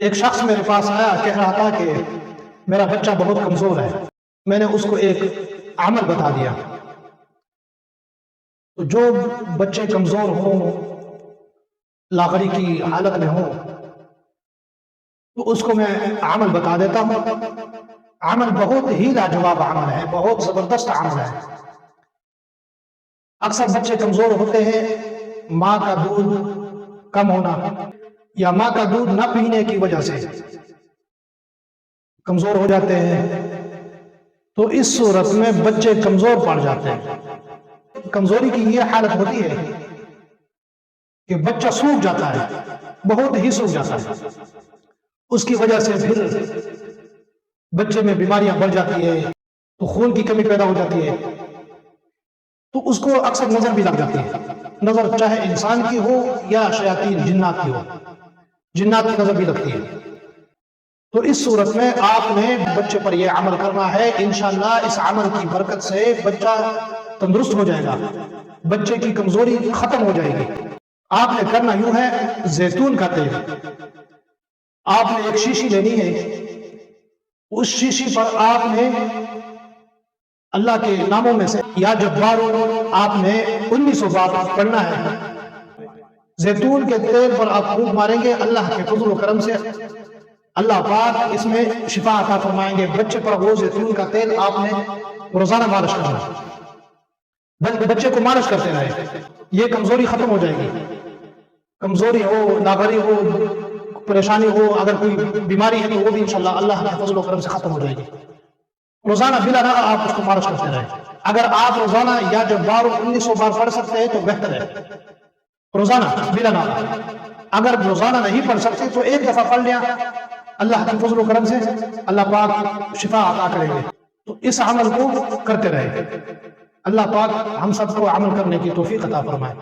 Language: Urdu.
ایک شخص میرے پاس آیا، کہہ رہا تھا کہ میرا بچہ بہت کمزور ہے. میں نے اس کو ایک عمل بتا دیا. تو جو بچے کمزور ہوں، لاغری کی حالت میں ہوں، تو اس کو میں عمل بتا دیتا ہوں. عمل بہت ہی لاجواب عمل ہے، بہت زبردست عمل ہے. اکثر بچے کمزور ہوتے ہیں ماں کا دودھ کم ہونا یا ماں کا دودھ نہ پینے کی وجہ سے کمزور ہو جاتے ہیں. تو اس صورت میں بچے کمزور پڑ جاتے ہیں. کمزوری کی یہ حالت ہوتی ہے کہ بچہ سوکھ جاتا ہے، بہت ہی سوکھ جاتا ہے. اس کی وجہ سے پھر بچے میں بیماریاں بڑھ جاتی ہے، تو خون کی کمی پیدا ہو جاتی ہے. تو اس کو اکثر نظر بھی لگ جاتی ہے. نظر چاہے انسان کی ہو یا شیاطین جنات کی ہو، جنات کی نظر بھی لگتی ہے. تو اس صورت میں آپ نے بچے پر یہ عمل کرنا ہے. انشاءاللہ اس عمل کی برکت سے بچہ تندرست ہو جائے گا، بچے کی کمزوری ختم ہو جائے گی. آپ نے کرنا یوں ہے، زیتون کا تیل آپ نے ایک شیشی لینی ہے. اس شیشی پر آپ نے اللہ کے ناموں میں سے یا جبار آپ نے 1900 بار پڑھنا ہے. زیتون کے تیل پر آپ پھونک ماریں گے، اللہ کے فضل و کرم سے اللہ پاک اس میں شفا عطا فرمائیں گے. بچے پر وہ زیتون کا تیل آپ نے روزانہ مالش کرنا ہے. بچے کو مالش کرتے رہے، یہ کمزوری ختم ہو جائے گی. کمزوری ہو، لاغری ہو، پریشانی ہو، اگر کوئی بیماری ہے تو وہ بھی انشاءاللہ اللہ کے فضل و کرم سے ختم ہو جائے گی. روزانہ بلا نہ آپ اس کو مالش کرتے رہے. اگر آپ روزانہ یا جب 1900 بار پڑھ سکتے ہیں تو بہتر ہے، روزانہ بلا نہ. اگر روزانہ نہیں پڑھ سکتے تو ایک دفعہ پڑھ لیا، اللہ کے فضل و کرم سے اللہ پاک شفا عطا کریں گے. تو اس عمل کو کرتے رہے. اللہ پاک ہم سب کو عمل کرنے کی توفیق عطا فرمائے.